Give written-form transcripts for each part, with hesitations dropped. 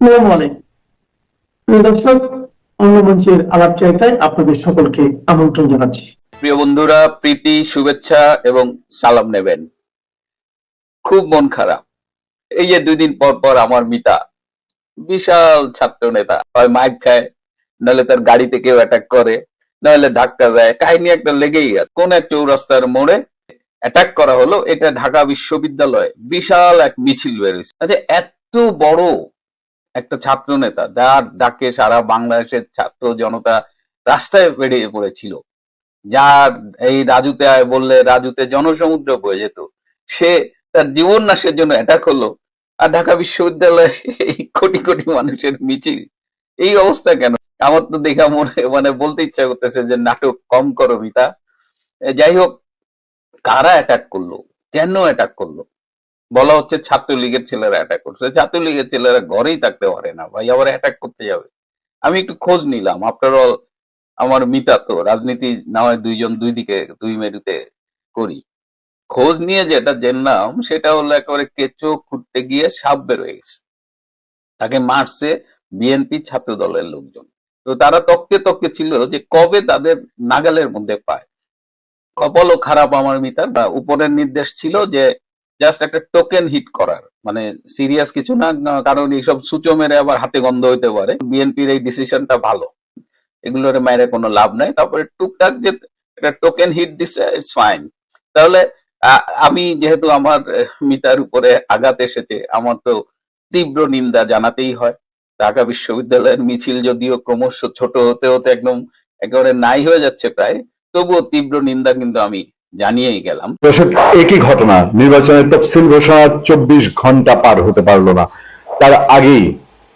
আসসালামু আলাইকুম প্রিয় দর্শক, অন্য মঞ্চের আলাপচারিতায় আপনাদের সকলকে আমন্ত্রণ জানাচ্ছি। প্রিয় বন্ধুরা, প্রীতি, শুভেচ্ছা এবং সালাম নেবেন। খুব মন খারাপ। এই যে 2 দিন পর পর আমার মিতা, বিশাল ছাত্র নেতা, হয় মাইক খায়, নাহলে তার গাড়িতে কেউ অ্যাটাক করে, নাহলে ধাক্কা দেয়, কাহিনী একটা লেগেই আছে। কোন এক চৌরাস্তার মোড়ে অ্যাটাক করা হলো, এটা ঢাকা বিশ্ববিদ্যালয়ে বিশাল এক মিছিল বেরোয়েছে। আচ্ছা, এত বড় একটা ছাত্র নেতা, যার ডাকে সারা বাংলাদেশের ছাত্র জনতা রাস্তায় বেরিয়ে পড়েছিল, যার এই রাজুতে আয় বললে রাজুতে জনসমুদ্র বয়ে যেত, সে তার জীবন নাশের জন্য অ্যাটাক হলো। আর ঢাকা বিশ্ববিদ্যালয়ে এই কোটি কোটি মানুষের মিছিল, এই অবস্থা কেন? আমার তো দেখা মানে বলতে ইচ্ছা করতেছে যে নাটক কম করো মিতা। যাই হোক, কারা অ্যাটাক করলো, কেন অ্যাটাক করলো? বলা হচ্ছে ছাত্রলীগের ছেলেরা অ্যাটাক করছে। ছাত্রলীগের ছেলেরা ঘরেই থাকতে পারে না ভাই, আবার অ্যাটাক করতে যাবে? আমি একটু খোঁজ নিলাম। আফটার অল আমার মিতা তো রাজনীতি না হয় দুইজন দুই দিকে দুই মেরুতে করি। খোঁজ নিয়ে যেটা জানলাম সেটা হলো একেবারে কেঁচো খুঁড়তে গিয়ে সাপ বের হয়ে গেছে। তাকে মারছে বিএনপি ছাত্র দলের লোকজন। তো তারা তককে তককে ছিল যে কবে তাদের নাগালের মধ্যে পায়। কপালও খারাপ আমার মিতার, বা উপরের নির্দেশ ছিল যে জাস্ট একটা টোকেন হিট করার, মানে সিরিয়াস কিছু না, কারণ এইসব সূচো মেরে আবার হাতে গন্ধ হইতে পারে। বিএনপির এই ডিসিশনটা ভালো, এগুলোর মায়ের কোনো লাভ নাই। তারপরে টুকটাক যে একটা টোকেন হিট দিচ্ছে, ইটস ফাইন। তাহলে আমি যেহেতু আমার মিতার উপরে আঘাত এসেছে, আমার তো তীব্র নিন্দা জানাতেই হয়। ঢাকা বিশ্ববিদ্যালয়ের মিছিল যদিও ক্রমশ ছোট হতে হতে একদম একেবারে নাই হয়ে যাচ্ছে প্রায়, তবুও তীব্র নিন্দা কিন্তু আমি জানিয়েই গেলাম। দর্শক, একই ঘটনা, নির্বাচনের তফসিল ঘোষণার 24 ঘন্টা পার হতে পারলো না, তার আগেই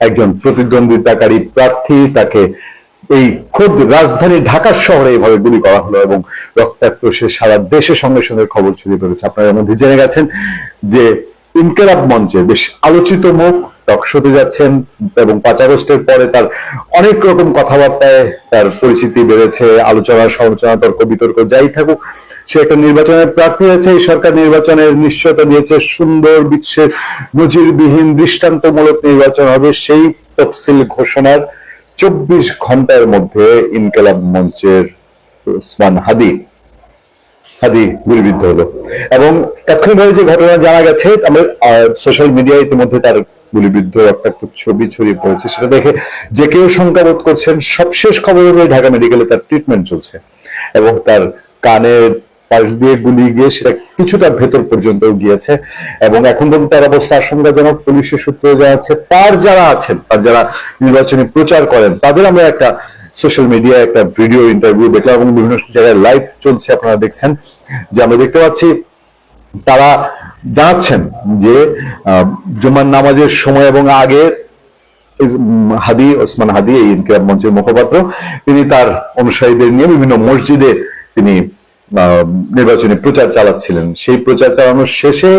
একজন প্রতিদ্বন্দ্বিতাকারী প্রার্থী, তাকে এই খোদ রাজধানী ঢাকা শহরে এইভাবে গুলি করা হলো এবং রক্তাক্ত সে সারা দেশের সঙ্গে সঙ্গে খবর ছড়িয়ে পড়েছে। আপনারা মধ্যে জেনে গেছেন যে ইনকিলাব মঞ্চে বেশ আলোচিত মুখ, টকশোতে যাচ্ছেন এবং 5 আগস্টের পরে তার অনেক রকম কথাবার্তায় তার পরিচিতি বেড়েছে, আলোচনা সমালোচনা তর্ক বিতর্ক যাই থাকুক, সে একটা নির্বাচনের প্রার্থী হয়েছে। এই সরকার নির্বাচনের নিশ্চয়তা দিয়েছে, সুন্দর বিশ্বের নজিরবিহীন দৃষ্টান্তমূলক নির্বাচন হবে। সেই তফসিল ঘোষণার 24 ঘন্টার মধ্যে ইনকিলাব মঞ্চের ওসমান হাদি গুলিবিদ্ধ হলো এবং তাৎক্ষণিকভাবে যে ঘটনা জানা গেছে, আমরা সোশ্যাল মিডিয়ায় ইতিমধ্যে তার গুলিবিদ্ধ একটা ছবি ছড়িয়ে পড়েছে। সেটা দেখে যে কেউ শঙ্কাবোধ করছেন। সবশেষ খবর হলো ঢাকা মেডিকেলে তার ট্রিটমেন্ট চলছে এবং তার কানের পাশ দিয়ে গুলি গিয়ে সেটা কিছুটা ভেতর পর্যন্ত গিয়েছে এবং এখন পর্যন্ত তার অবস্থা আশঙ্কাজনক। পুলিশের সূত্রে জানাচ্ছে তার যারা আছেন, তার যারা নির্বাচনী প্রচার করেন, তাদের আমরা একটা সোশ্যাল মিডিয়ায় একটা ভিডিও ইন্টারভিউ দেখলাম এবং বিভিন্ন জায়গায় লাইভ চলছে, আপনারা দেখছেন যে আমরা দেখতে পাচ্ছি তারা জানাচ্ছেন যে জুমার নামাজের সময় এবং আগে ওসমান হাদি, এই ইনকিলাব মঞ্চের মুখপাত্র, তিনি তার অনুসারীদের নিয়ে বিভিন্ন মসজিদে তিনি নির্বাচনী প্রচার চালাচ্ছিলেন। সেই প্রচার চালানোর শেষে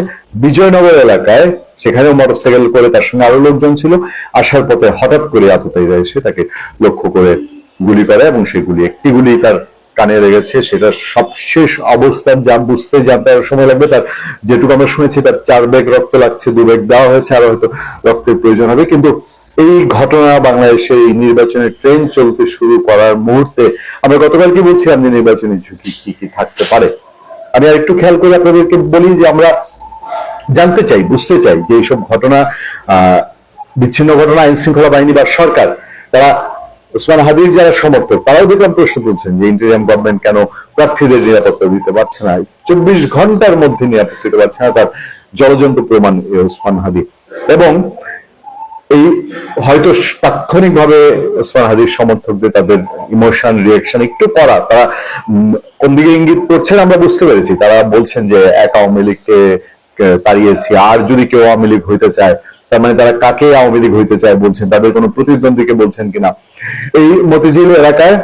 বিজয়নগর এলাকায়, সেখানেও মোটরসাইকেল করে তার সঙ্গে আরো লোকজন ছিল, আসার পথে হঠাৎ করে আততায়ীরা এসে তাকে লক্ষ্য করে গুলি করে এবং সেই একটি গুলি তার কানে লেগেছে। সেটা সবশেষ অবস্থা যা বুঝতে তার সময় লাগবে। তার যেটুকু আমরা শুনেছি তার 4 ব্যাগ রক্ত লাগছে, 2 ব্যাগ দেওয়া হয়েছে, আরো হয়তো রক্তের প্রয়োজন হবে। কিন্তু এই ঘটনা বাংলাদেশে এই নির্বাচনের ট্রেন চলতে শুরু করার মুহূর্তে আমরা গতকাল কি বলছিলাম যে নির্বাচনী ঝুঁকি কি কি থাকতে পারে। আমি আর একটু খেয়াল করে আপনাদেরকে বলি যে আমরা জানতে চাই, বুঝতে চাই যে এইসব ঘটনা, বিচ্ছিন্ন ঘটনা, আইন শৃঙ্খলা বাহিনী বা সরকার, তারা ওসমান হাদির যারা সমর্থক, তারাও দেখলাম প্রশ্ন তুলছেন যে ইন্টারিয়াম গভর্নমেন্ট কেন প্রার্থীদের নিরাপত্তা দিতে পারছে না, 24 ঘন্টার মধ্যে নিরাপত্তা দিতে পারছে না। তার জলজন্ত প্রমাণ ওসমান হাদি। এবং এই হয়তো তাৎক্ষণিকভাবে ওসমান হাদির সমর্থকদের তাদের ইমোশন রিয়াকশন একটু করা, তারা কোন দিকে ইঙ্গিত করছেন আমরা বুঝতে পেরেছি। তারা বলছেন যে এক আওয়ামী লীগকে তাড়িয়েছি, আর যদি কেউ আওয়ামী লীগ হইতে চায়, তার মানে তারা কাকে আওয়ামী লীগ হইতে চায় বলছেন, তাদের কোনো প্রতিদ্বন্দ্বীকে বলছেন কিনা। এই মতিঝিল এলাকায়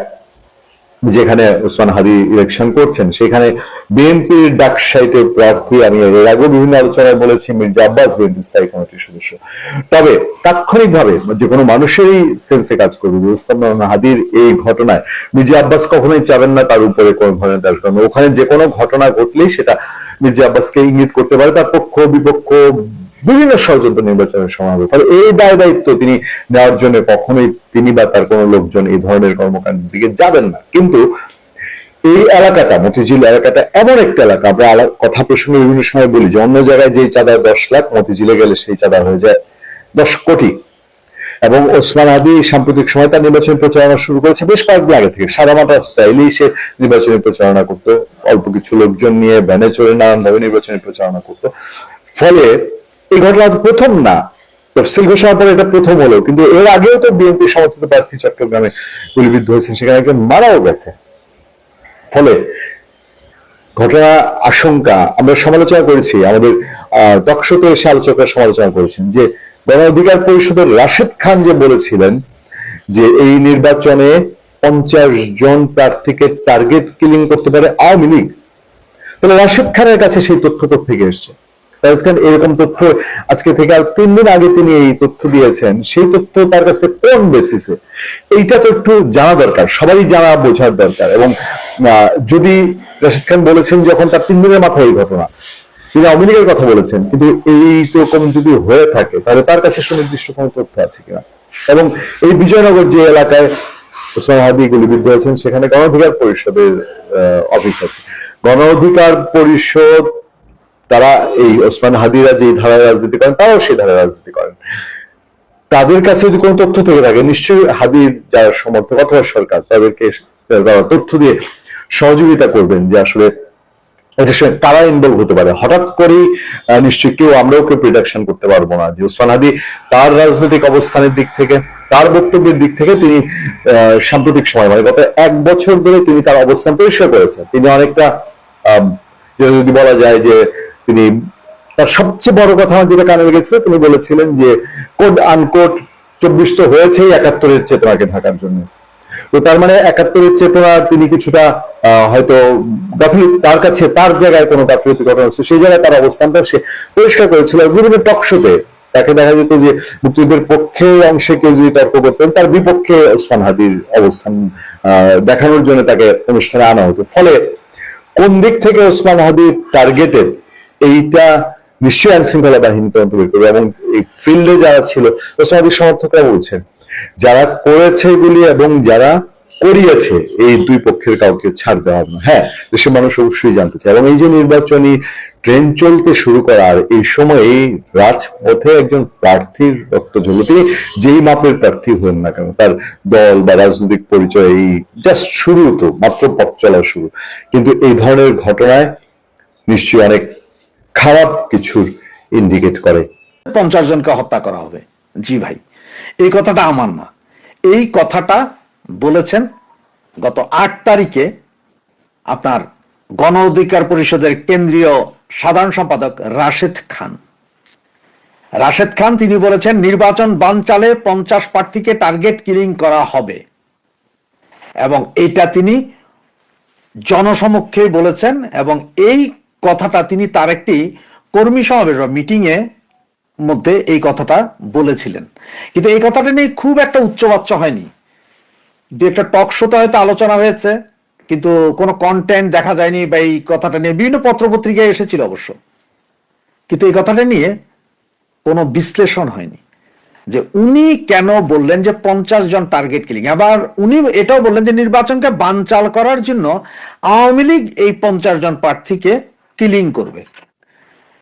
যেখানে ওসমান হাদি ইলেকশন করছেন, সেখানে বিএনপির ডাকসাইটে প্রার্থী, আমি এর আগেও বিভিন্ন আলোচনায় বলেছি, মির্জা আব্বাস বিএনপি স্থায়ী কমিটির সদস্য। তবে তাৎক্ষণিকভাবে যে কোনো মানুষেরই সেন্সে কাজ করবে যে ওসমান হাদির এই ঘটনায় মির্জা আব্বাস কখনোই চাবেন না তার উপরে কোন ধরনের দাস। ওখানে যে কোনো ঘটনা ঘটলেই সেটা মির্জা আব্বাসকে ইঙ্গিত করতে পারে, তার পক্ষ বিপক্ষ বিভিন্ন ষড়যন্ত্র নির্বাচনের সময় হবে। ফলে এই দায় দায়িত্ব তিনি নেওয়ার জন্য কখনোই তিনি বা তার কোনো লোকজন এই ধরনের কর্মকাণ্ডের দিকে যাবেন না। কিন্তু এই এলাকাটা, মতিঝিল এলাকাটা এমন একটা এলাকা, আমরা কথা প্রসঙ্গে বিভিন্ন সময় বলি যে অন্য জায়গায় যেই চাঁদা 10 লাখ, মতিঝিলে গেলে সেই চাঁদা হয়ে যায় 10 কোটি। এবং ওসমান হাদি সাম্প্রতিক সময় তার নির্বাচনী প্রচারণা শুরু করেছে বেশ কয়েকদিন আগে থেকে, সাদামাটা স্টাইলেই সে নির্বাচনী প্রচারণা করতো, অল্প কিছু লোকজন নিয়ে ভ্যানে চড়ে নানানভাবে নির্বাচনী প্রচারণা করতো। ফলে এই ঘটনা প্রথম না, তফসিল ঘোষণার পরে এটা প্রথম হলো, কিন্তু এর আগেও তো বিএনপি সমর্থিত প্রার্থী চট্টগ্রামে গুলিবিদ্ধ হয়েছেন, সেখানে একজন মারাও গেছে। ফলে ঘটনা আশঙ্কা আমরা সমালোচনা করেছি, আমাদের টকশোতে এসে আলোচকরা সমালোচনা করেছেন যে গণ অধিকার পরিষদের রাশেদ খান যে বলেছিলেন যে এই নির্বাচনে 50 জন প্রার্থীকে টার্গেট কিলিং করতে পারে আওয়ামী লীগ, তাহলে রাশেদ খানের কাছে সেই তথ্য থেকে এসছে। রাশেদ খান এরকম তথ্য আজকে থেকে আর 3 দিন আগে তিনি এই তথ্য দিয়েছেন, সেই তথ্য তার কাছে কোন বেসিসে, এইটা তো একটু জানা দরকার, সবারই জানা বোঝার দরকার। এবং যদি রাশেদ খান বলেছেন যখন তার 3 দিনের মাথায় এই ঘটনা, তিনি আওয়ামী লীগের কথা বলেছেন, কিন্তু এইরকম যদি হয়ে থাকে তাহলে তার কাছে সুনির্দিষ্ট কোনো তথ্য আছে কিনা। এবং এই বিজয়নগর যে এলাকায় ওসমান হাদি গুলিবিদ্ধ হয়েছেন, সেখানে গণ অধিকার পরিষদের অফিস আছে। গণ অধিকার পরিষদ তারা এই ওসমান হাদিরা যে ধারায় রাজনীতি করেন, তারাও সেই ধারায় রাজনীতি করেন। তাদের কাছে যদি কোনো তথ্য থেকে থাকে, নিশ্চয়ই হাদির যারা সমর্থক অথবা সরকার তাদেরকে তথ্য দিয়ে সহযোগিতা করবেন যে আসলে এটার সঙ্গে কারা ইনভলভ হতে পারে। হঠাৎ করেই নিশ্চয়ই কেউ, আমরাও কেউ প্রিডিকশন করতে পারবো না যে ওসমান হাদি তার রাজনৈতিক অবস্থানের দিক থেকে, তার বক্তব্যের দিক থেকে তিনি সাম্প্রতিক সময় মানে গত 1 বছর ধরে তিনি তার অবস্থান পরিষ্কার করেছেন। তিনি অনেকটা যদি বলা যায় যে তিনি তার সবচেয়ে বড় কথা যেটা কানে লেগেছিল, তিনি বলেছিলেন যে কোড আনকোড 24 তো হয়েছেই 71-এর চেতনাকে ঢাকার জন্য। তো তার মানে 71-এর চেতনা তিনি কিছুটা হয়তো গাফিলতি, তার কাছে তার জায়গায় কোনো গাফিলতি ঘটনা হচ্ছে, সেই জায়গায় তার অবস্থানটা সে পরিষ্কার করেছিল। বিভিন্ন টকশোতে তাকে দেখা যেত যে মুক্তিযুদ্ধের পক্ষে অংশে কেউ যদি তর্ক করতেন, তার বিপক্ষে ওসমান হাদির অবস্থান দেখানোর জন্য তাকে অনুষ্ঠানে আনা হতো। ফলে কোন দিক থেকে ওসমান হাদি টার্গেটেড, এইটা নিশ্চয়ই আইন শৃঙ্খলা বাহিনী তদন্ত বের করবে। এবং এই ফিল্ডে যারা ছিল, ওসমান হাদির সমর্থকরা বলছেন যারা করেছে এগুলি এবং যারা করিয়েছে, এই দুই পক্ষের কাউকে ছাড় দেওয়া হবে না। হ্যাঁ, দেশের মানুষ অবশ্যই জানতে চায়। এবং এই যে নির্বাচনী ট্রেন চলতে শুরু করার এই সময় এই রাজপথে একজন প্রার্থীর রক্ত ঝরল, তিনি যেই মাপের প্রার্থী হন না কেন, তার দল বা রাজনৈতিক পরিচয় এই জাস্ট শুরু, তো মাত্র পথ চলা শুরু। কিন্তু এই ধরনের ঘটনায় নিশ্চয়ই অনেক খারাপ কিছুর ইন্ডিকেট করে। 50 জনকে হত্যা করা হবে, জি ভাই, এই কথাটা আমার না, এই কথাটা বলেছেন গত 8 তারিখে আপনার গণ অধিকার পরিষদের কেন্দ্রীয় সাধারণ সম্পাদক রাশেদ খান। রাশেদ খান তিনি বলেছেন নির্বাচন বানচালে 50 প্রার্থীকে টার্গেট কিলিং করা হবে, এবং এটা তিনি জনসমক্ষে বলেছেন। এবং এই কথাটা তিনি তার একটি কর্মী সমাবেশ বা মিটিং এ মধ্যে এই কথাটা বলেছিলেন। কিন্তু এই কথাটা নিয়ে খুব একটা উচ্চবাচ্য হয়নি, দু একটা টক শোতে হয়তো আলোচনা হয়েছে, কিন্তু কোনো কন্টেন্ট দেখা যায়নি, বা এই কথাটা নিয়ে বিভিন্ন পত্রপত্রিকায় এসেছিল অবশ্য, কিন্তু এই কথাটা নিয়ে কোনো বিশ্লেষণ হয়নি যে উনি কেন বললেন যে 50 জন টার্গেট কিলিং। আবার উনি এটাও বললেন যে নির্বাচনকে বানচাল করার জন্য আওয়ামী লীগ এই 50 জন প্রার্থীকে কিলিং করবে।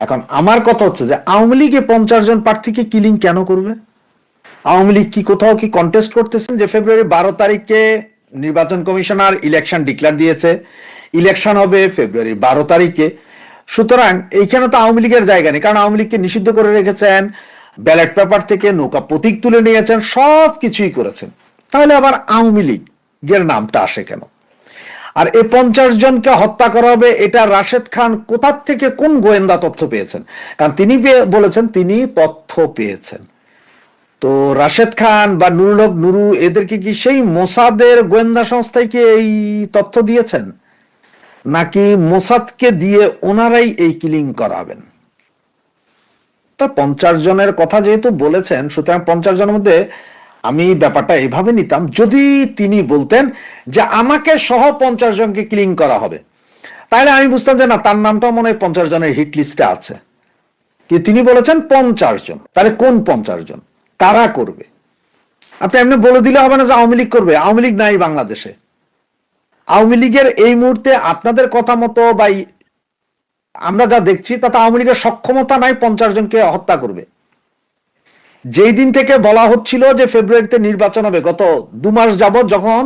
এখন আমার কথা হচ্ছে যে আওয়ামী লীগে 50 জন প্রার্থীকে কিলিং কেন করবে? আওয়ামী লীগ কি কোথাও কি কন্টেস্ট করতেছেন যে ফেব্রুয়ারি 12 তারিখে নির্বাচন কমিশনার ইলেকশন ডিক্লেয়ার দিয়েছে, ইলেকশন হবে ফেব্রুয়ারি 12 তারিখে। সুতরাং এইখানে তো আওয়ামী লীগের জায়গা নেই, কারণ আওয়ামী লীগকে নিষিদ্ধ করে রেখেছেন, ব্যালট পেপার থেকে নৌকা প্রতীক তুলে নিয়েছেন, সব কিছুই করেছেন। তাহলে আবার আওয়ামী লীগের নামটা আসে কেন? আর এই 50 জনকে হত্যা করা হবে, এটা রাশেদ খান কোথার থেকে কোন গোয়েন্দা তথ্য পেয়েছেন? কারণ তিনি বলেছেন তিনি তথ্য পেয়েছেন। তো রাশেদ খান বা নুরুল হক নুরু এদেরকে কি সেই মোসাদের গোয়েন্দা সংস্থায় কি এই তথ্য দিয়েছেন, নাকি মোসাদকে দিয়ে ওনারাই এই কিলিং করাবেন? তা 50 জনের কথা যেহেতু বলেছেন, সুতরাং 50 জনের মধ্যে আমি ব্যাপারটা এভাবে নিতাম, যদি তিনি বলতেন যে আমাকে সহ 50 জনকে কিলিং করা হবে, তাহলে আমি বুঝতাম যে না, তার নামটাও মনে হয় 50 জনের হিট লিস্টে আছে। তিনি বলেছেন 50 জন। তাহলে কোন 50 জন? কারা করবে? আপনি এমনি বলে দিলে হবে না যে আওয়ামী লীগ করবে। আওয়ামী লীগ নাই বাংলাদেশে। আওয়ামী লীগের এই মুহূর্তে আপনাদের কথা মতো বা আমরা যা দেখছি তাতে আওয়ামী লীগের সক্ষমতা নাই 50 জনকে হত্যা করবে। যেই দিন থেকে বলা হচ্ছিল যে ফেব্রুয়ারিতে নির্বাচন হবে, গত 2 মাস যাবত যখন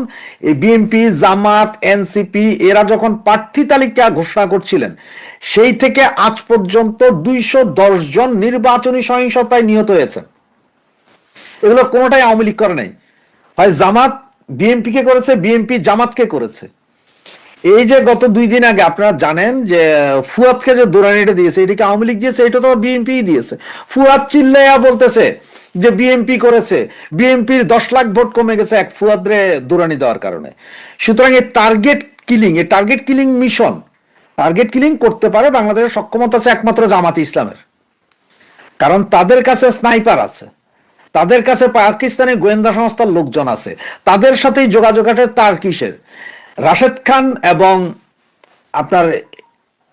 এই বিএনপি, জামাত, এনসিপি এরা যখন প্রার্থী তালিকা ঘোষণা করছিলেন, সেই থেকে আজ পর্যন্ত 210 জন নির্বাচনী সহিংসতায় নিহত হয়েছে। এগুলো কোনোটাই আওয়ামী লীগ করে নাই। হয় জামাত বিএনপি কে করেছে, বিএনপি জামাতকে করেছে। এই যে গত 2 দিন আগে আপনারা জানেন যে ফুয়াদকে যে দৌড়ানিটা দিয়েছে, এটাকে আওয়ামী লীগ দিয়েছে, এটা তো বিএনপি দিয়েছে। ফুয়াদ চিল্লাইয়া বলতেছে যে বিএনপি করেছে, বিএনপির 10 লাখ ভোট কমে গেছে এক ফুয়াদরে দৌড়ানি দেওয়ার কারণে। সুতরাং এই target killing mission, target killing করতে পারে বাংলাদেশের সক্ষমতা আছে একমাত্র জামাত ইসলামের। কারণ তাদের কাছে স্নাইপার আছে, তাদের কাছে পাকিস্তানের গোয়েন্দা সংস্থার লোকজন আছে, তাদের সাথেই যোগাযোগ আছে। তার কিসের? রাশেদ খান এবং আপনার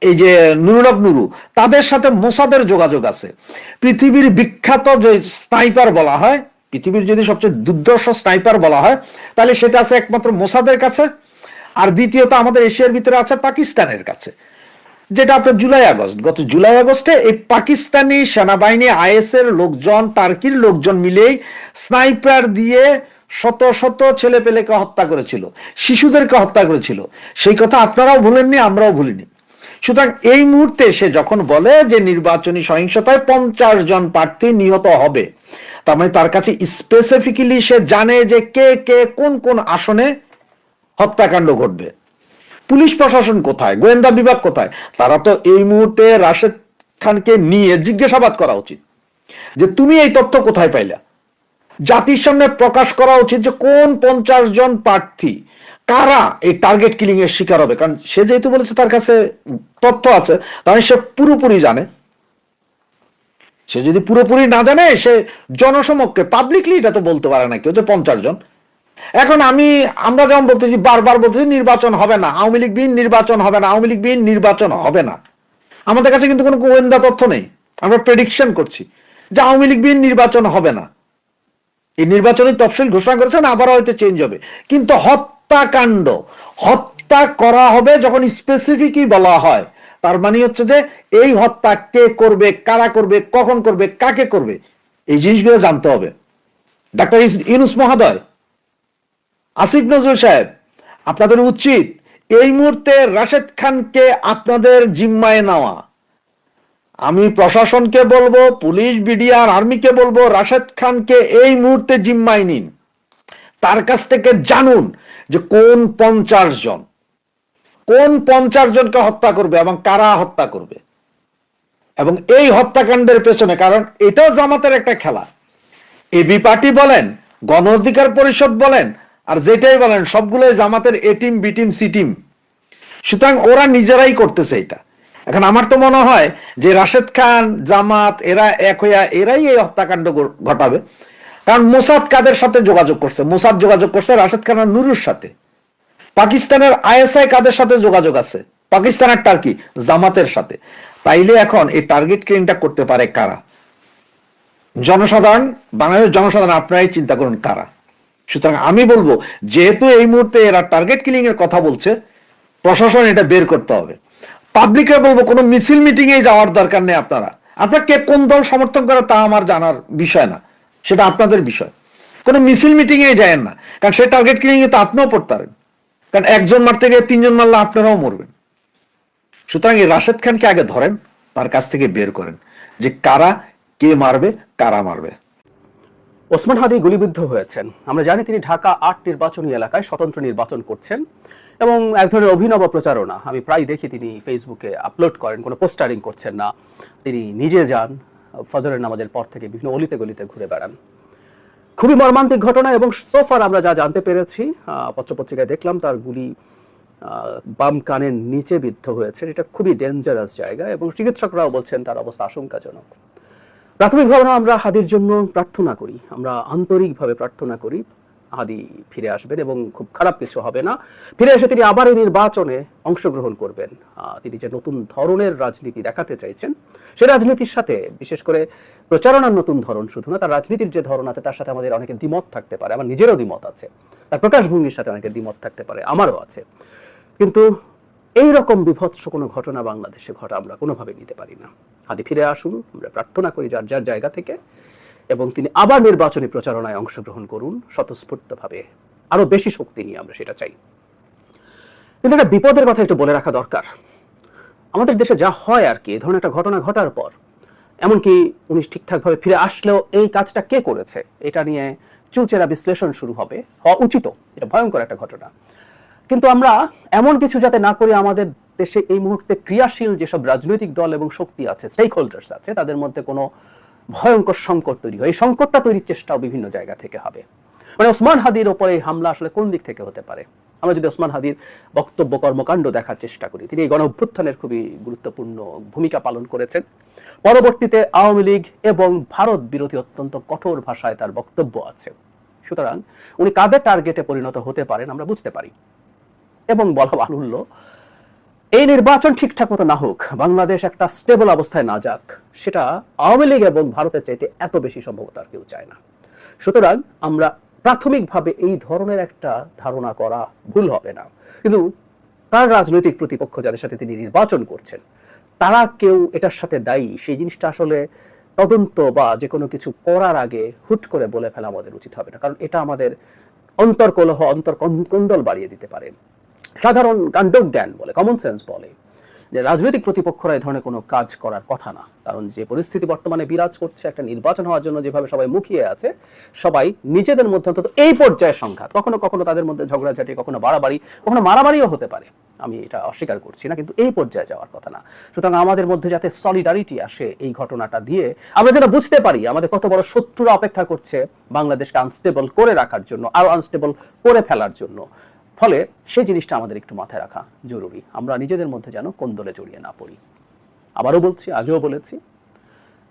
এই যে নুরু, তাদের সাথে মোসাদের যোগাযোগ আছে। পৃথিবীর বিখ্যাত যে স্নাইপার বলা হয়, পৃথিবীর যদি সবচেয়ে দুর্ধর্ষ স্নাইপার বলা হয়, তাহলে সেটা আছে একমাত্র মোসাদের কাছে। আর দ্বিতীয়ত আমাদের এশিয়ার ভিতরে আছে পাকিস্তানের কাছে, যেটা আপনার গত জুলাই আগস্টে এই পাকিস্তানি সেনাবাহিনী, আইএস এর লোকজন, টার্কির লোকজন মিলেই স্নাইপার দিয়ে শত শত ছেলে পেলেকে হত্যা করেছিল, শিশুদেরকে হত্যা করেছিল। সেই কথা আপনারাও ভুলেননি, আমরাও ভুলিনি। সুতরাং এই মুহূর্তে সে যখন বলে যে নির্বাচনী সহিংসতায় 50 জন প্রার্থী নিহত হবে, তার মানে তার কাছে স্পেসিফিক্যালি সে জানে যে কে কে কোন কোন আসনে হত্যাকাণ্ড ঘটবে। পুলিশ প্রশাসন কোথায়, গোয়েন্দা বিভাগ কোথায়? তারা তো এই মুহূর্তে রাশেদ খানকে নিয়ে জিজ্ঞাসাবাদ করা উচিত যে তুমি এই তথ্য কোথায় পাইলা। জাতির সামনে প্রকাশ করা উচিত যে কোন 50 জন প্রার্থী, কারা এই টার্গেট কিলিং এর শিকার হবে। কারণ সে যেহেতু বলেছে তার কাছে তথ্য আছে, তাহলে সে পুরোপুরি জানে। সে যদি পুরোপুরি না জানে, সে জনসমক্ষে পাবলিকলি এটা তো বলতে পারে না কেউ যে 50 জন। এখন আমরা যেমন বলতেছি, বারবার বলতেছি নির্বাচন হবে না, আওয়ামী লীগ বিহীন নির্বাচন হবে না, আওয়ামী লীগ বিহীন নির্বাচন হবে না। আমাদের কাছে কিন্তু কোনো গোয়েন্দা তথ্য নেই। আমরা প্রেডিকশন করছি যে আওয়ামী লীগ বিহীন নির্বাচন হবে না। এই নির্বাচনের তফসিল ঘোষণা করেছেন, আবার হয়তো চেঞ্জ হবে। কিন্তু হত্যাকাণ্ড, হত্যা করা হবে যখন স্পেসিফিকই বলা হয়, তার মানে হচ্ছে যে এই হত্যা কে করবে, কারা করবে, কখন করবে, কাকে করবে, এই জিনিসগুলো জানতে হবে। ডাক্তার ইউনূস মহোদয়, আসিফ নজরুল সাহেব, আপনাদের উচিত এই মুহূর্তে রাশেদ খানকে আপনাদের জিম্মায় নেওয়া। আমি প্রশাসনকে বলবো, পুলিশ, বিডিআর, আর্মিকে বলবো, রাশেদ খানকে এই মুহূর্তে জিম্মায় নিন। তার কাছ থেকে জানুন যে কোন 50 জনকে হত্যা করবে এবং কারা হত্যা করবে। এবং এই হত্যাকাণ্ডের পেছনে, কারণ এটাও জামাতের একটা খেলা, এবি পার্টি বলেন, গণ অধিকার পরিষদ বলেন, আর যেটাই বলেন সবগুলোই জামাতের A team, B team, C team. সুতরাং ওরা নিজেরাই করতেছে এটা। এখন আমার তো মনে হয় যে রাশেদ খান, জামাত এরা এক হইয়া এরাই এই হত্যাকাণ্ড ঘটাবে। কারণ মোসাদ কাদের সাথে যোগাযোগ করছে? মোসাদ যোগাযোগ করছে রাশেদ খান আর নুরুর সাথে। পাকিস্তানের আইএসআই কাদের সাথে যোগাযোগ আছে? পাকিস্তানের টার্কি, জামাতের সাথে। তাইলে এখন এই টার্গেট কিলিংটা করতে পারে কারা? জনসাধারণ, বাংলাদেশের জনসাধারণ, আপনারাই চিন্তা করুন কারা। সুতরাং আমি বলবো, যেহেতু এই মুহূর্তে এরা টার্গেট কিলিং এর কথা বলছে, প্রশাসন এটা বের করতে হবে। পাবলিকরা বলবো, কোনো মিছিল মিটিং এ যাওয়ার দরকার নেই। আপনারা কে কোন দল সমর্থন করে তা আমার জানার বিষয় না, সেটা আপনাদের বিষয়। কোনো মিছিল মিটিং এ যায়েন না, কারণ সে টার্গেট কিলিং এ তো আপনিও পড়তে পারেন। কারণ একজন মারতে গিয়ে 3 জন মারলে আপনারাও মরবেন। সুতরাং এই রাশেদ খানকে আগে ধরেন, তার কাছ থেকে বের করেন যে কারা, কে মারবে, কারা মারবে। ওসমান হাদি গুলিবিদ্ধ হয়েছেন। আমরা জানি তিনি ঢাকা 8 নির্বাচনী এলাকায় স্বতন্ত্র নির্বাচন করছেন এবং এক ধরনের অভিনব প্রচারণা আমি প্রায় দেখি তিনি ফেসবুকে আপলোড করেন। কোনো পোস্টারিং করছেন না, তিনি নিজে যান, ফজরের নামাজের পর থেকে বিভিন্ন অলিতে গলিতে ঘুরে বেড়ান। খুবই মর্মান্তিক ঘটনা। এবং সোফার আমরা যা জানতে পেরেছি, পত্রপত্রিকায় দেখলাম তার গুলি বাম কানের নিচে বিদ্ধ হয়েছে। এটা খুবই ডেঞ্জারাস জায়গা এবং চিকিৎসকরাও বলছেন তার অবস্থা আশঙ্কাজনক। প্রাথমিকভাবে আমরা হাদির জন্য প্রার্থনা করি, আমরা আন্তরিকভাবে প্রার্থনা করি হাদি ফিরে আসবেন এবং খুব খারাপ কিছু হবে না। ফিরে এসে তিনি আবার এই নির্বাচনে অংশগ্রহণ করবেন। তিনি যে নতুন ধরনের রাজনীতি দেখাতে চাইছেন, সেই রাজনীতির সাথে বিশেষ করে প্রচারণার নতুন ধরন শুধু না, তার রাজনীতির যে ধরন আছে তার সাথে আমাদের অনেকের দ্বিমত থাকতে পারে। আমার নিজেরও দ্বিমত আছে, তার প্রকাশভঙ্গির সাথে অনেকের দ্বিমত থাকতে পারে, আমারও আছে। কিন্তু এই রকম বিভৎস কোনো ঘটনা বাংলাদেশে ঘটা আমরা কোনোভাবে নিতে পারি না। হাদি ফিরে আসুন, আমরা প্রার্থনা করি যার যার জায়গা থেকে, এবং তিনি আবার নির্বাচনী প্রচারণায় অংশগ্রহণ করুন স্বতঃস্ফূর্তভাবে, আরো বেশি শক্তি নিয়ে আমরা সেটা চাই। কিন্তু একটা বিপদের কথা একটু বলে রাখা দরকার। আমাদের দেশে যা হয় আর কি, এই ধরনের একটা ঘটনা ঘটার পর, এমনকি উনি ঠিকঠাকভাবে ফিরে আসলেও এই কাজটা কে করেছে এটা নিয়ে চুলচেরা বিশ্লেষণ শুরু হবে, হওয়া উচিত। এটা ভয়ঙ্কর একটা ঘটনা। কিন্তু আমরা এমন কিছু যাতে না করি আমাদের দেশে এই মুহূর্তে ক্রিয়াশীল যেসব রাজনৈতিক দল এবং শক্তি আছে, স্টেক হোল্ডার্স আছে, তাদের মধ্যে কোনো ভয়ঙ্কর সংকট তৈরি হয়। এই সংকটটা তৈরির চেষ্টাও বিভিন্ন জায়গা থেকে হবে। মানে ওসমান হাদির ওপরে এই হামলা আসলে কোন দিক থেকে হতে পারে? আমরা যদি ওসমান হাদির বক্তব্য কর্মকাণ্ড দেখার চেষ্টা করি, তিনি এই গণ অভ্যুত্থানের খুবই গুরুত্বপূর্ণ ভূমিকা পালন করেছেন। পরবর্তীতে আওয়ামী লীগ এবং ভারত বিরোধী অত্যন্ত কঠোর ভাষায় তার বক্তব্য আছে। সুতরাং উনি কাদের টার্গেটে পরিণত হতে পারেন আমরা বুঝতে পারি। এবং বলা বাহুল্য, এই নির্বাচন ঠিকঠাক মতো না হোক, বাংলাদেশ একটা স্টেবল অবস্থায় না যাক, সেটা আওয়ামী লীগ এবং ভারতের চাইতে এত বেশি সম্ভবত আর কেউ চায় না। সুতরাং আমরা প্রাথমিকভাবে এই ধরনের একটা ধারণা করা ভুল হবে না। কিন্তু তার রাজনৈতিক প্রতিপক্ষ যাদের সাথে তিনি নির্বাচন করছেন, তারা কেউ এটার সাথে দায়ী, সেই জিনিসটা আসলে তদন্ত বা যে কোনো কিছু করার আগে হুট করে বলে ফেলা আমাদের উচিত হবে না। কারণ এটা আমাদের অন্তর্কলহ, অন্তর্কন্দল বাড়িয়ে দিতে পারে। সাধারণ কাণ্ডজ্ঞান জ্ঞান বলে, কমন সেন্স বলে যে রাজনৈতিক প্রতিপক্ষরা এই ধরনের কোনো কাজ করার কথা না। কারণ যে পরিস্থিতি বর্তমানে বিরাজ করছে, একটা নির্বাচন হওয়ার জন্য যেভাবে সবাই মুখিয়ে আছে, সবাই নিজেদের মধ্যে অন্তত এই পর্যায়ে সংঘাত, কখনো কখনো তাদের মধ্যে ঝগড়াঝাটি, কখনো বাড়াবাড়ি, কখনো মারামারিও হতে পারে, আমি এটা অস্বীকার করছি না, কিন্তু এই পর্যায়ে যাওয়ার কথা না। সুতরাং আমাদের মধ্যে যাতে সলিডারিটি আসে এই ঘটনাটা দিয়ে, আমরা যেন বুঝতে পারি আমাদের কত বড় শত্রুরা অপেক্ষা করছে বাংলাদেশকে আনস্টেবল করে রাখার জন্য, আরো আনস্টেবল করে ফেলার জন্য। ফলে সেই জিনিসটা আমাদের একটু মাথায় রাখা জরুরি, আমরা নিজেদের মধ্যে যেন কোন্দলে জড়িয়ে না পড়ি। আবারও বলছি, আগেও বলেছি,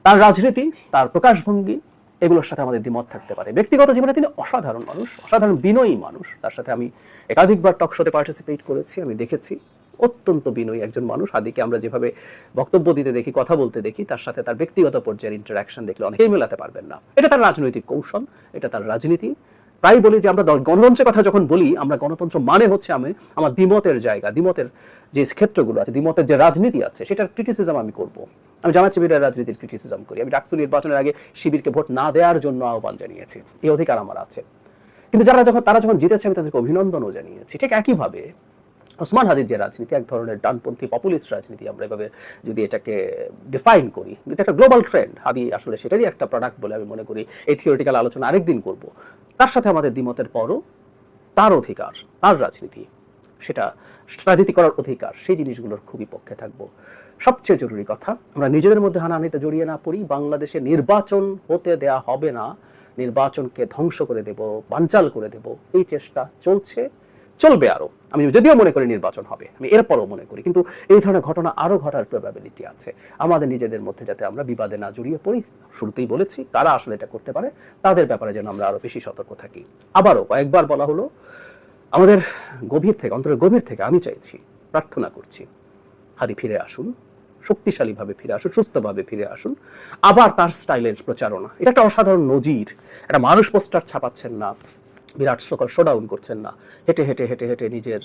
তার রাজনীতি, তার প্রকাশভঙ্গি, এগুলোর সাথে আমাদের দ্বিমত থাকতে পারে। ব্যক্তিগত জীবনে তিনি অসাধারণ মানুষ, অসাধারণ বিনয়ী মানুষ। তার সাথে আমি একাধিকবার টক শোতে পার্টিসিপেট করেছি, আমি দেখেছি অত্যন্ত বিনয়ী একজন মানুষ। হাদিকে আমরা যেভাবে বক্তব্য দিতে দেখি, কথা বলতে দেখি, তার সাথে তার ব্যক্তিগত পর্যায়ের ইন্টারাকশন দেখলে অনেকেই মেলাতে পারবেন না। এটা তার রাজনৈতিক কৌশল, এটা তার রাজনীতি। প্রায় বলি যে আমরা গণতন্ত্রের কথা যখন বলি, আমরা গণতন্ত্র মানে হচ্ছে আমি আমার দ্বিমতের জায়গা, দ্বিমতের যে ক্ষেত্রগুলো আছে, দ্বিমতের যে রাজনীতি আছে, সেটার ক্রিটিসিজম আমি করব। আমি জামায়াত শিবিরের রাজনীতির ক্রিটিসিজম করি। আমি ডাকসু নির্বাচনের আগে শিবিরকে ভোট না দেওয়ার জন্য আহ্বান জানিয়েছি, এই অধিকার আমার আছে। কিন্তু তারা যখন জিতেছে আমি তাদেরকে অভিনন্দনও জানিয়েছি। ঠিক একইভাবে ওসমান হাদির যে রাজনীতি, এক ধরনের ডানপন্থী পপুলিস্ট রাজনীতি, আমরা এভাবে যদি এটাকে ডিফাইন করি, এটা একটা গ্লোবাল ট্রেন্ড। হাদি আসলে সেটারই একটা প্রোডাক্ট বলে আমি মনে করি। এই থিওরিটিক্যাল আলোচনা আরেকদিন করব। তার সাথে আমাদের দ্বিমতের পরও তার অধিকার, তার রাজনীতি, সেটা রাজনীতি করার অধিকার, সেই জিনিসগুলোর খুবই পক্ষে থাকবো। সবচেয়ে জরুরি কথা, আমরা নিজেদের মধ্যে হানাহানিতে জড়িয়ে না পড়ি। বাংলাদেশে নির্বাচন হতে দেয়া হবে না, নির্বাচনকে ধ্বংস করে দেব, বানচাল করে দেব, এই চেষ্টা চলছে, চলবে আরো। আমি যদিও মনে করি নির্বাচন হবে, আমি এরপরও মনে করি, কিন্তু এই ধরনের ঘটনা আরো ঘটার প্রবাবিলিটি আছে। আমাদের নিজেদের মধ্যে যাতে আমরা বিবাদে না জড়িয়ে পড়ি, শুরুতেই বলেছি কারা আসলে এটা করতে পারে, তাদের ব্যাপারে যেন আমরা আরো বেশি সতর্ক থাকি। আবারও কয়েকবার বলা হলো, আমাদের গভীর থেকে, অন্তরের গভীর থেকে আমি চাইছি, প্রার্থনা করছি, হাদি ফিরে আসুন, শক্তিশালীভাবে ফিরে আসুন, সুস্থভাবে ফিরে আসুন। আবার তার স্টাইলের প্রচারণা, এটা একটা অসাধারণ নজির। একটা মানুষ পোস্টার ছাপাচ্ছেন না, বিরাট সকল শোডাউন করছেন না, হেঁটে হেঁটে হেঁটে হেঁটে নিজের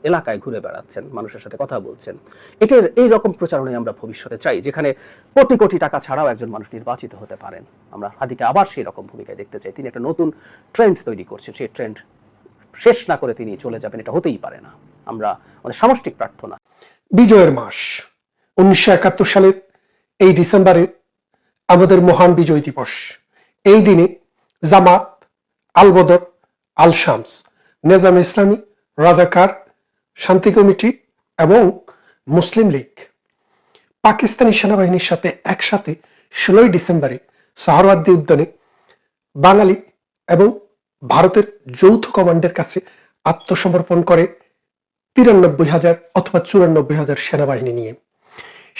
এলাকায় ঘুরে বেড়াচ্ছেন, মানুষের সাথে কথা বলছেন। এটার এই রকম প্রচারণায় আমরা ভবিষ্যতে চাই, যেখানে কোটি কোটি টাকা ছাড়াও একজন মানুষ নির্বাচিত হতে পারেন। আমরা হাদিকে আবার সেই রকম ভূমিকায় দেখতে চাই। তিনি একটা নতুন ট্রেন্ড তৈরি করছেন, সেই ট্রেন্ড শেষ না করে তিনি চলে যাবেন, এটা হতেই পারে না। আমরা আমাদের সামষ্টিক প্রার্থনা। বিজয়ের মাস 1971 সালের এই ডিসেম্বরে আমাদের মহান বিজয় দিবস। এই দিনে জামাত, আল বদর, আল শামস, নেজাম ইসলামী, রাজাকার, শান্তি কমিটি এবং মুসলিম লীগ পাকিস্তানি সেনাবাহিনীর সাথে একসাথে 16 ডিসেম্বরে সাহরওয়ার্দী উদ্যানে বাঙালি এবং ভারতের যৌথ কমান্ডের কাছে আত্মসমর্পণ করে 93,000 অথবা 94,000 সেনাবাহিনী নিয়ে।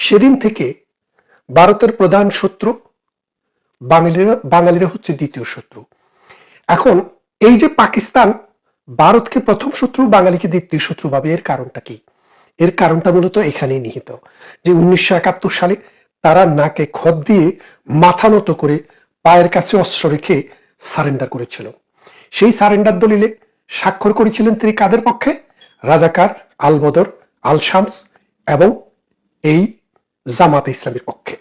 সেদিন থেকে ভারতের প্রধান শত্রু বাঙালিরা হচ্ছে দ্বিতীয় শত্রু। এখন এই যে পাকিস্তান ভারতকে প্রথম শত্রু, বাঙালিকে দ্বিতীয় শত্রু ভাবে, এর কারণটা কি? এর কারণটা মূলত এখানেই নিহিত, যে 1971 সালে তারা নাকে খত দিয়ে মাথা নত করে পায়ের কাছে অস্ত্র রেখে সারেন্ডার করেছিল। সেই সারেন্ডার দলিলে স্বাক্ষর করেছিলেন তিনি কাদের পক্ষে? রাজাকার, আল বদর, আল শামস এবং এই জামাতে ইসলামের পক্ষে।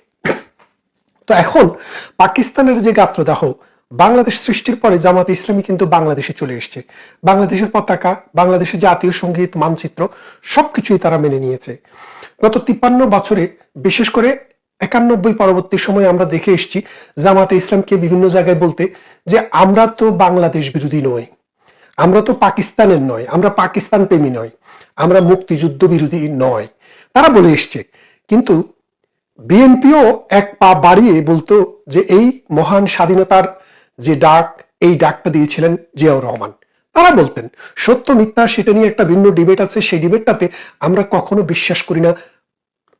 তো এখন পাকিস্তানের যে গাত্রদাহ, বাংলাদেশ সৃষ্টির পরে জামাতে ইসলামী কিন্তু বাংলাদেশে চলে এসেছে। বাংলাদেশের পতাকা, বাংলাদেশের জাতীয় সঙ্গীত, মানচিত্র সবকিছুই তারা মেনে নিয়েছে। গত 53 বছরে, বিশেষ করে 91 পরবর্তী সময়ে আমরা দেখে এসেছি জামাতে ইসলামকে বিভিন্ন জায়গায় বলতে যে আমরা তো বাংলাদেশ বিরোধী নই, আমরা তো পাকিস্তানের নয়, আমরা পাকিস্তান প্রেমী নয়, আমরা মুক্তিযুদ্ধ বিরোধী নয়, তারা বলে এসছে। কিন্তু বিএনপিও এক পা বাড়িয়ে বলতো যে এই মহান স্বাধীনতার যে ডাক, এই ডাকটা দিয়েছিলেন জিয়াউর রহমান। তারা বলতেন সত্য মিথ্যা সেটা নিয়ে একটা ভিন্ন ডিবেট আছে, সেই ডিবেটটাতে আমরা কখনো বিশ্বাস করি না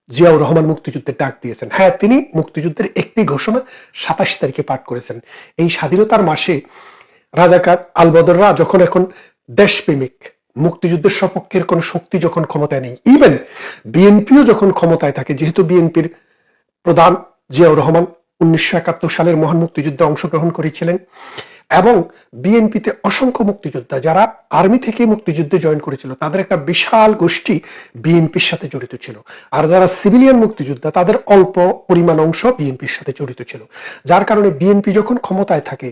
জিয়াউর রহমান মুক্তিযুদ্ধের ডাক দিয়েছেন। হ্যাঁ, তিনি মুক্তিযুদ্ধের একটি ঘোষণা 27 তারিখে পাঠ করেছেন। এই স্বাধীনতার মাসে রাজাকার, আলবদররা যখন এখন দেশপ্রেমিক, মুক্তিযুদ্ধের সপক্ষের কোন শক্তি যখন ক্ষমতায় নেই, ইভেন বিএনপিও যখন ক্ষমতায় থাকে, যেহেতু বিএনপির প্রধান জিয়াউর রহমান 1971 সালের মহান মুক্তিযুদ্ধে অংশগ্রহণ করেছিলেন এবং বিএনপিতে অসংখ্য মুক্তিযোদ্ধা যারা আর্মি থেকে মুক্তিযুদ্ধে জয়েন করেছিল, তাদের একটা বিশাল গোষ্ঠী বিএনপির সাথে জড়িত ছিল। আর যারা সিভিলিয়ান মুক্তিযোদ্ধা, তাদের অল্প পরিমাণ অংশ বিএনপির সাথে জড়িত ছিল। যার কারণে বিএনপি যখন ক্ষমতায় থাকে,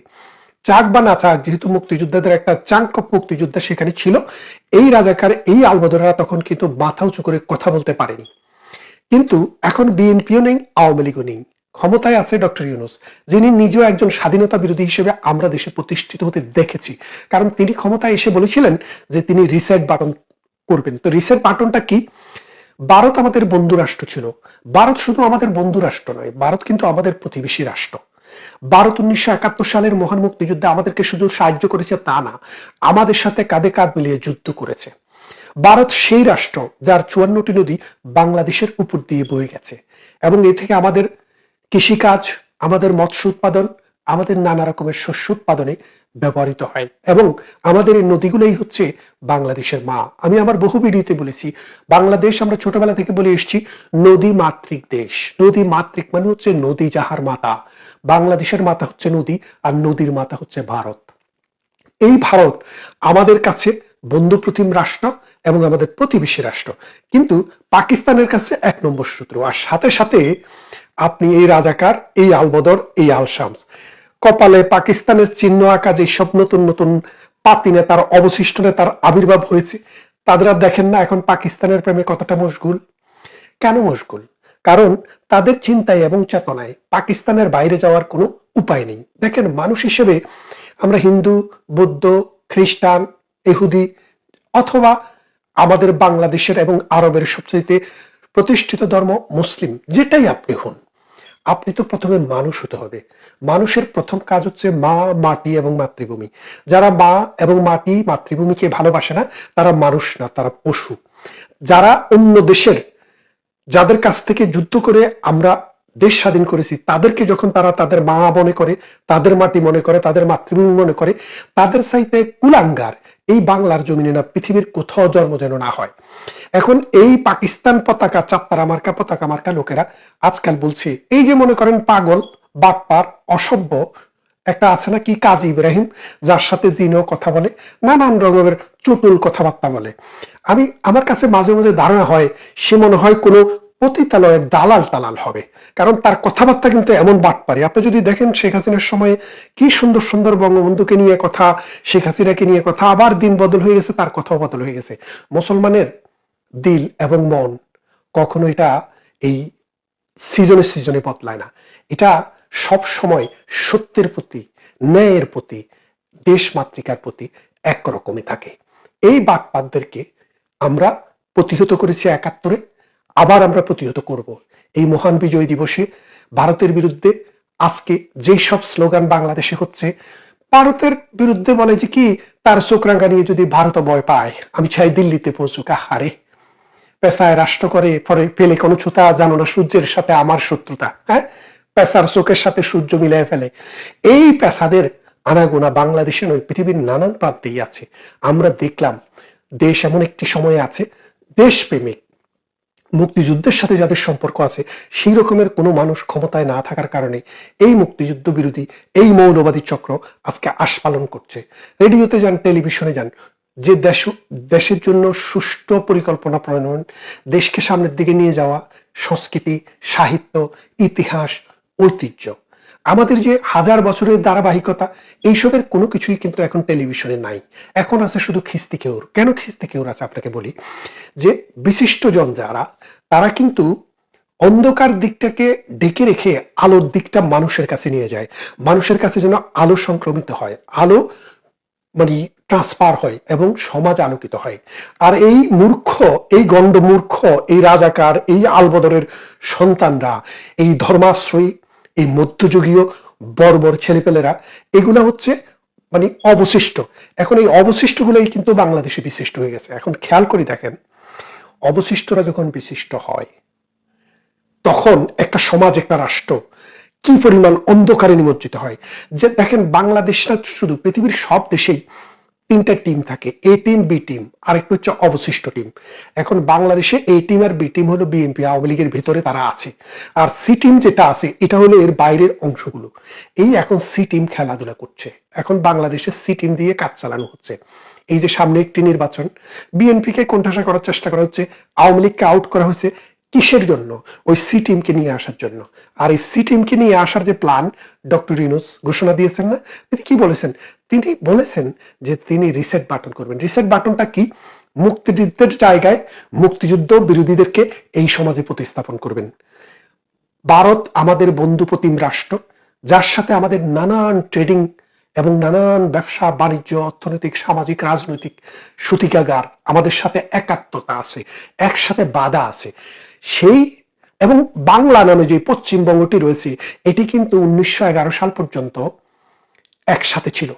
চাক বা না চাক, যেহেতু মুক্তিযোদ্ধাদের একটা চাঙ্ক অফ মুক্তিযোদ্ধা সেখানে ছিল, এই রাজাকার, এই আলবদররা তখন কিন্তু মাথা উঁচু করে কথা বলতে পারেনি। কিন্তু এখন বিএনপিও নেই, আওয়ামী লীগও নেই, ক্ষমতায় আছে ডক্টর ইউনূস, যিনি নিজেও একজন স্বাধীনতা বিরোধী হিসেবে আমরা দেশে প্রতিষ্ঠিত হতে দেখেছি। কারণ তিনি ক্ষমতায় এসে বলেছিলেন যে তিনি রিসেট বাটন করবেন। তো রিসেট বাটনটা কি? ভারত আমাদের বন্ধু রাষ্ট্র ছিল। ভারত শুধু আমাদের বন্ধু রাষ্ট্র নয়, ভারত কিন্তু আমাদের প্রতিবেশী রাষ্ট্র। ভারত 1971 সালের মহান মুক্তিযুদ্ধে আমাদেরকে শুধু সাহায্য করেছে তা না, আমাদের সাথে কাঁধে কাঁধ মিলিয়ে যুদ্ধ করেছে। ভারত সেই রাষ্ট্র যার 54টি নদী বাংলাদেশের উপর দিয়ে বয়ে গেছে এবং এ থেকে আমাদের কৃষিকাজ, আমাদের মৎস্য উৎপাদন, আমাদের নানা রকমের শস্য উৎপাদনে ব্যবহৃত হয় এবং আমাদের এই নদীগুলোই হচ্ছে বাংলাদেশের মা। আমি আমার বহু ভিডিওতে বলেছি, বাংলাদেশ, আমরা ছোটবেলা থেকে বলে এসেছি, নদী মাতৃক দেশ। নদী মাতৃক মানে হচ্ছে নদী যাহার মাতা। বাংলাদেশের মাতা হচ্ছে নদী, আর নদীর মাতা হচ্ছে ভারত। এই ভারত আমাদের কাছে বন্ধুপ্রতিম রাষ্ট্র এবং আমাদের প্রতিবেশী রাষ্ট্র, কিন্তু পাকিস্তানের কাছে 1 নম্বর শত্রু। আর সাথে সাথে আপনি এই রাজাকার, এই আলবদর, এই আল শামস, কপালে পাকিস্তানের চিহ্ন আঁকা যে সব নতুন নতুন পাতি নেতার, অবশিষ্ট নেতার আবির্ভাব হয়েছে, তাদের আর দেখেন না এখন পাকিস্তানের প্রেমে কতটা মশগুল? কেন মশগুল? কারণ তাদের চিন্তায় এবং চেতনায় পাকিস্তানের বাইরে যাওয়ার কোনো উপায় নেই। দেখেন, মানুষ হিসেবে আমরা হিন্দু, বৌদ্ধ, খ্রিস্টান, ইহুদি অথবা আমাদের বাংলাদেশের এবং আরবের সবচেয়ে প্রতিষ্ঠিত ধর্ম মুসলিম, যেটাই আপনি হন, আপনি তো প্রথমে মানুষ হতে হবে। মানুষের প্রথম কাজ হচ্ছে মা, মাটি এবং মাতৃভূমি। যারা মা এবং মাটি, মাতৃভূমিকে ভালোবাসে না, তারা মানুষ না, তারা পশু। যারা অন্য দেশের, যাদের কাছ থেকে যুদ্ধ করে আমরা দেশ স্বাধীন করেছি, তাদেরকে যখন তারা তাদের মা মনে করে, তাদের মাটি মনে করে, তাদের মাতৃভূমি মনে করে, তাদের চাইতে কুলাঙ্গার এই বাংলার জমিনে না, পৃথিবীর কোথাও জন্ম যেন না হয়। এখন এই পাকিস্তান পতাকা, চাপ্তারা মার্কা, পতাকা মার্কা লোকেরা আজকাল বলছে, এই যে মনে করেন পাগল, বাটপার, অসভ্য একটা আছে না কি, কাজী ইব্রাহিম, যার সাথে জিনও কথা বলে, নানান রকমের চটুল কথাবার্তা বলে। আমার কাছে মাঝে মাঝে ধারণা হয় সে মনে হয় কোনো পতিতালয়ের দালাল টালাল হবে, কারণ তার কথাবার্তা কিন্তু এমন বাটপারি। আপনি যদি দেখেন শেখ হাসিনার সময়ে কি সুন্দর সুন্দর বঙ্গবন্ধুকে নিয়ে কথা, শেখ হাসিনাকে নিয়ে কথা, আবার দিন বদল হয়ে গেছে, তার কথাও বদল হয়ে গেছে। মুসলমানের দিল এবং মন কখনো এটা এই সিজনে সিজনে বদলায় না। এটা সব সময় সত্যের প্রতি, ন্যায়ের প্রতি, দেশ মাতৃকার প্রতি একরকমই থাকে। এই বাটপাতদেরকে আমরা প্রতিহত করেছি 71-এ, আবার আমরা প্রতিহত করব এই মহান বিজয় দিবসে। ভারতের বিরুদ্ধে আজকে যেই সব স্লোগান বাংলাদেশে হচ্ছে, ভারতের বিরুদ্ধে বলে যে কি, তার চোখ রাঙা নিয়ে যদি ভারত ভয় পায়, আমি চাই দিল্লিতে পৌঁছুক। হারে, পেশায় রাষ্ট্র করে পরে পেলে কোনো ছুতা, জানো না সূর্যের সাথে আমার শত্রুতা। হ্যাঁ, পেশার চোখের সাথে সূর্য মিলিয়ে ফেলে। এই পেশাদের আনাগোনা বাংলাদেশে নয়, পৃথিবীর নানান প্রান্তেই আছে। আমরা দেখলাম দেশ এমন একটি সময়ে আছে, দেশপ্রেমিক মুক্তিযুদ্ধের সাথে যাদের সম্পর্ক আছে সেই রকমের কোনো মানুষ ক্ষমতায় না থাকার কারণে এই মুক্তিযুদ্ধ বিরোধী এই মৌলবাদী চক্র আজকে আস্ফালন করছে। রেডিওতে যান, টেলিভিশনে যান, যে দেশের জন্য সুষ্ঠু পরিকল্পনা প্রণয়ন, দেশকে সামনের দিকে নিয়ে যাওয়া, সংস্কৃতি, সাহিত্য, ইতিহাস, ঐতিহ্য, আমাদের যে হাজার বছরের ধারাবাহিকতা, এইসবের কোনো কিছুই কিন্তু এখন টেলিভিশনে নাই। এখন আছে শুধু খিস্তি কেউর। কেন খিস্তি কেউর আছে আপনাকে বলি, যে বিশিষ্টজন যারা, তারা কিন্তু অন্ধকার দিকটাকে ডেকে রেখে আলোর দিকটা মানুষের কাছে নিয়ে যায়, মানুষের কাছে যেন আলো সংক্রমিত হয়, আলো মানে ট্রান্সফার হয় এবং সমাজ আলোকিত হয়। আর এই মূর্খ, এই গণ্ড মূর্খ, এই রাজাকার, এই আলবদরের সন্তানরা, এই ধর্মাশ্রয়ী, এই মধ্যযুগীয় বর্বর ছেলেপেলেরা, এগুলা হচ্ছে মানে অবশিষ্ট। এখন এই অবশিষ্টগুলোই কিন্তু বাংলাদেশে বিশিষ্ট হয়ে গেছে। এখন খেয়াল করে দেখেন, অবশিষ্টরা যখন বিশিষ্ট হয়, তখন একটা সমাজ, একটা রাষ্ট্র কি পরিমাণ অন্ধকারে নিমজ্জিত হয়। যে দেখেন, বাংলাদেশ না শুধু, পৃথিবীর সব দেশেই তিনটা টিম থাকে, এ টিম, বি টিম, আর একটু হচ্ছে অবশিষ্ট টিম। এখন বাংলাদেশে এ টিম আর বি টিম হলো বিএনপি আওয়ামী লীগের ভিতরে তারা আছে, আর সি টিম যেটা আছে এটা হলো এর বাইরের অংশগুলো। এই এখন সি টিম খেলাধুলা করছে, এখন বাংলাদেশে সি টিম দিয়ে কাজ চালানো হচ্ছে। এই যে সামনে একটি নির্বাচন, বিএনপিকে কোণঠাসা করার চেষ্টা করা হচ্ছে, আওয়ামী লীগকে আউট করা হয়েছে, কিসের জন্য? ওই সি টিমকে নিয়ে আসার জন্য। আর এই সি টিমকে নিয়ে আসার যে প্ল্যান ডক্টর ইউনূস ঘোষণা দিয়েছেন না, তিনি কি বলেছেন? তিনি বলেছেন যে তিনি রিসেট বাটন করবেন। রিসেট বাটনটা কি? মুক্তিযুদ্ধের জায়গায় মুক্তিযুদ্ধ বিরোধীদেরকে এই সমাজে প্রতিস্থাপন করবেন। ভারত আমাদের বন্ধুপ্রতিম রাষ্ট্র, যার সাথে আমাদের নানান ট্রেডিং এবং নানান ব্যবসা বাণিজ্য, অর্থনৈতিক, সামাজিক, রাজনৈতিক সূতিকাগার, আমাদের সাথে একাত্মতা আছে, একসাথে বাধা আছে। সেই এবং বাংলা নামে যে পশ্চিমবঙ্গটি রয়েছে, এটি কিন্তু 1911 সাল পর্যন্ত একসাথে ছিল।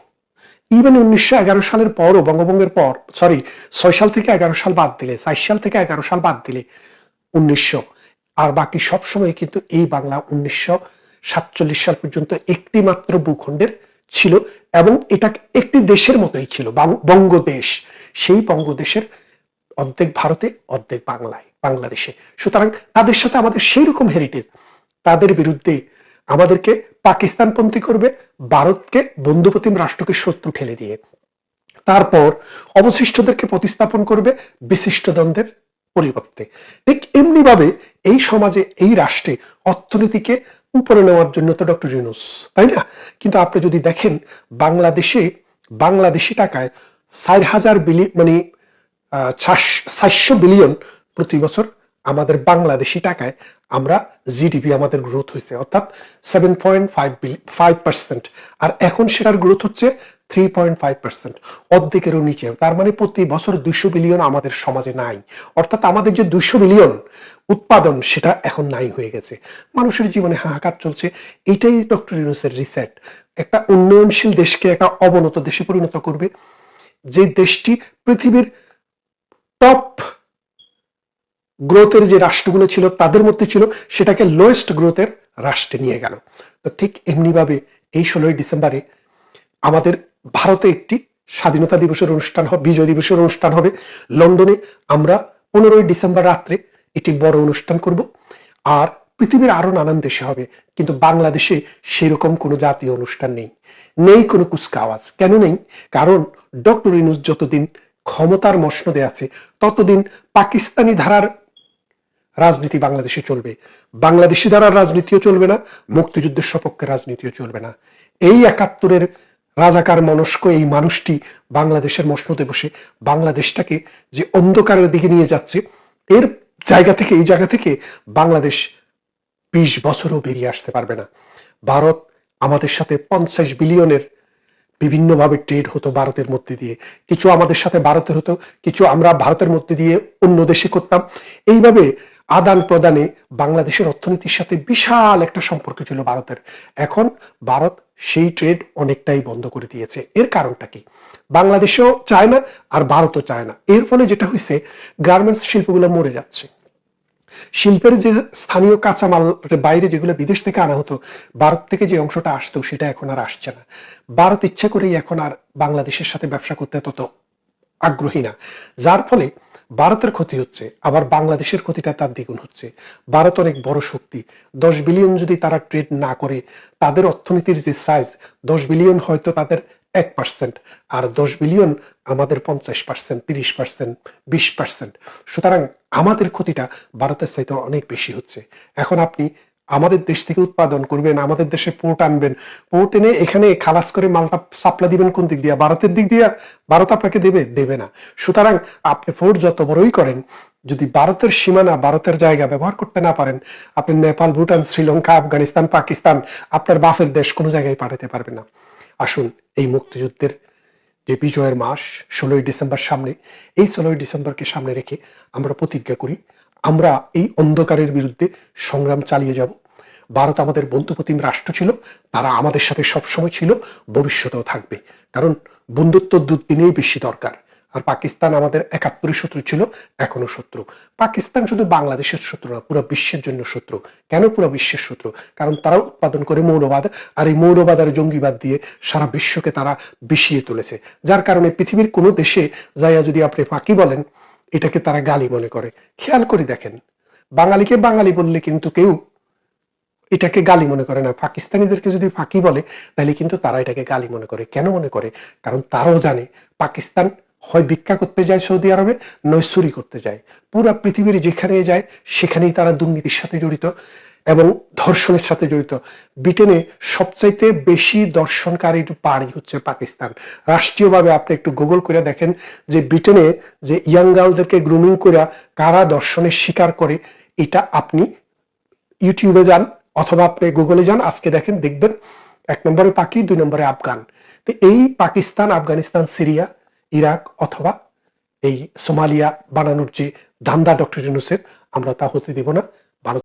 ইভেন 1911 সালের পরও, বঙ্গভঙ্গের পর, 6 সাল থেকে 11 সাল বাদ দিলে, 4 সাল থেকে 11 সাল বাদ দিলে 1900, আর বাকি সব সময় কিন্তু এই বাংলা 1947 সাল পর্যন্ত একটি মাত্র ভূখণ্ডের ছিল, এবং এটা একটি দেশের মতোই ছিল, বঙ্গদেশ। সেই বঙ্গদেশের অর্ধেক ভারতে, অর্ধেক বাংলাদেশে। সুতরাং তাদের সাথে আমাদের সেই রকম হেরিটেজ। তাদের বিরুদ্ধে আমাদেরকে পাকিস্তানপন্থী করবে, ভারতকে বন্ধুপ্রতিম রাষ্ট্রকে শত্রু ঠেলে দিয়ে, তারপর অবশিষ্টদেরকে প্রতিস্থাপন করবে বিশিষ্টজনদের পরিবর্তে। ঠিক এমনি ভাবে এই সমাজে, এই রাষ্ট্রে অর্থনীতিকে উপরে নেওয়ার জন্য তো ডক্টর ইউনূস, তাই না? কিন্তু আপনি যদি দেখেন, বাংলাদেশে বাংলাদেশি টাকায় 4,000 বিলিয়ন, মানে 400 বিলিয়ন প্রতি বছর আমাদের বাংলাদেশি টাকায় আমরা জিডিপি, আমাদের গ্রোথ হয়েছে, অর্থাৎ 7.5%, আর এখন সেটার গ্রোথ হচ্ছে 3.5%, অর্ধেকেরও নিচে। তার মানে প্রতি বছর 200 বিলিয়ন আমাদের সমাজে নাই, অর্থাৎ আমাদের যে 200 বিলিয়ন উৎপাদন, সেটা এখন নাই হয়ে গেছে। মানুষের জীবনে হাহাকার চলছে। এইটাই ডক্টর ইউনূসের রিসেট। একটা উন্নয়নশীল দেশকে একটা অবনত দেশে পরিণত করবে, যে দেশটি পৃথিবীর টপ গ্রোথের যে রাষ্ট্রগুলো ছিল তাদের মধ্যে ছিল, সেটাকে লোয়েস্ট গ্রোথের রাষ্ট্রে নিয়ে গেল। তো ঠিক এমনি ভাবে এই 16 ডিসেম্বরে আমাদের ভারতে একটি স্বাধীনতা দিবসের অনুষ্ঠান হবে, বিজয় দিবসের অনুষ্ঠান হবে লন্ডনে। আমরা 15 ডিসেম্বর রাত্রে এটি বড় অনুষ্ঠান করব, আর পৃথিবীর আরো নানান দেশে হবে, কিন্তু বাংলাদেশে সেরকম কোনো জাতীয় অনুষ্ঠান নেই কোনো কুচকাওয়াজ। কেন নেই? কারণ ডক্টর ইউনূস যতদিন ক্ষমতার মসনদে আছে, ততদিন পাকিস্তানি ধারার রাজনীতি বাংলাদেশে চলবে, বাংলাদেশি ধারার রাজনীতিও চলবে না, মুক্তিযুদ্ধের সপক্ষে রাজনীতিও চলবে না। এই 71-এর রাজাকার মনস্ক এই মানুষটি বাংলাদেশের মসনদে বসে বাংলাদেশটাকে যে অন্ধকারের দিকে নিয়ে যাচ্ছে, এর জায়গা থেকে, এই জায়গা থেকে বাংলাদেশ 20 বছরও বেরিয়ে আসতে পারবে না। ভারত আমাদের সাথে 50 বিলিয়নের বিভিন্নভাবে ট্রেড হতো ভারতের মধ্যে দিয়ে, কিছু আমাদের সাথে ভারতের হতো, কিছু আমরা ভারতের মধ্যে দিয়ে অন্য দেশে করতাম। এইভাবে আদান প্রদানে বাংলাদেশের অর্থনীতির সাথে বিশাল একটা সম্পর্ক ছিল ভারতের। এখন ভারত সেই ট্রেড অনেকটাই বন্ধ করে দিয়েছে। এর কারণটা কি? বাংলাদেশও চায় না, আর ভারতও চায় না। এর ফলে যেটা হয়েছে, গার্মেন্টস শিল্পগুলো মরে যাচ্ছে। শিল্পের যে স্থানীয় কাঁচামাল বাইরে যেগুলো বিদেশ থেকে আনা হতো, ভারত থেকে যে অংশটা আসতো সেটা এখন আর আসছে না। ভারত ইচ্ছে করেই এখন আর বাংলাদেশের সাথে ব্যবসা করতে তত আগ্রহী না, যার ফলে ভারতের ক্ষতি হচ্ছে, আবার বাংলাদেশের ক্ষতিটা তার দ্বিগুণ হচ্ছে। ভারত অনেক বড় শক্তি, 10 বিলিয়ন যদি তারা ট্রেড না করে, তাদের অর্থনীতির যে সাইজ 10 বিলিয়ন হয়তো তাদের 1%, আর 10 বিলিয়ন আমাদের 50%, 30%, 20%। সুতরাং আমাদের ক্ষতিটা ভারতের চাইতে অনেক বেশি হচ্ছে। এখন আপনি আমাদের দেশ থেকে উৎপাদন করবেন, আমাদের দেশে পোর্ট আনবেন, পোর্ট এনে এখানে খালাস করে মালটা সাপ্লাই দিবেন কোন দিক দিয়ে? ভারতের দিক দিয়ে। ভারত আপনাকে দেবে না। সুতরাং আপনি পোর্ট যত বড়ই করেন, যদি ভারতের সীমানা, ভারতের জায়গা ব্যবহার করতে না পারেন, আপনি নেপাল, ভুটান, শ্রীলঙ্কা, আফগানিস্তান, পাকিস্তান, আপনার বাপের দেশ কোনো জায়গায় পাঠাতে পারবেন না। আসুন এই মুক্তিযুদ্ধের যে বিজয়ের মাস 16ই ডিসেম্বর সামনে, এই 16ই ডিসেম্বরকে সামনে রেখে আমরা প্রতিজ্ঞা করি, আমরা এই অন্ধকারের বিরুদ্ধে সংগ্রাম চালিয়ে যাব। ভারত আমাদের বন্ধুপ্রতিম রাষ্ট্র ছিল, তারা আমাদের সাথে সবসময় ছিল, ভবিষ্যতেও থাকবে। কারণ বন্ধুত্ব দুদিনেই বেশি দরকার। আর পাকিস্তান আমাদের 71 শত্রু ছিল, এখনো শত্রু। পাকিস্তান শুধু বাংলাদেশের শত্রু না, পুরো বিশ্বের জন্য শত্রু। কেন পুরো বিশ্বের শত্রু? কারণ তারা উৎপাদন করে মৌলবাদ, আর এই মৌলবাদ আর জঙ্গিবাদ দিয়ে সারা বিশ্বকে তারা বিষিয়ে তুলেছে। যার কারণে পৃথিবীর কোনো দেশে যাইয়া যদি আপনি ফাঁকি বলেন, এটাকে তারা গালি মনে করে। খেয়াল করে দেখেন, বাঙালিকে বাঙালি বললে কিন্তু কেউ এটাকে গালি মনে করে না। পাকিস্তানিদেরকে যদি ফাঁকি বলে, তাহলে কিন্তু তারা এটাকে গালি মনে করে। কেন মনে করে? কারণ তারাও জানে পাকিস্তান হয় ভিক্ষা করতে যায় সৌদি আরবে, নয় চুরি করতে যায়। পুরো পৃথিবীর যেখানে যায় সেখানেই তারা দুর্নীতির সাথে জড়িত এবং ধর্ষণের সাথে জড়িত। ব্রিটেনে সবচাইতে বেশি দর্শনকারীর বাড়ি হচ্ছে পাকিস্তান। রাষ্ট্রীয়ভাবে আপনি একটু গুগল করে দেখেন যে ব্রিটেনে যে ইয়াং গার্লদেরকে গ্রুমিং করে কারা দর্শনের শিকার করে, এটা আপনি ইউটিউবে যান অথবা আপনি গুগলে যান, আজকে দেখেন, দেখবেন 1 নম্বরে পাকি, 2 নম্বরে আফগান। তো এই পাকিস্তান, আফগানিস্তান, সিরিয়া, ইরাক অথবা এই সোমালিয়া বানানোর যে ধান্দা ডক্টর ইউনূসের, আমরা তা হতে দেব না।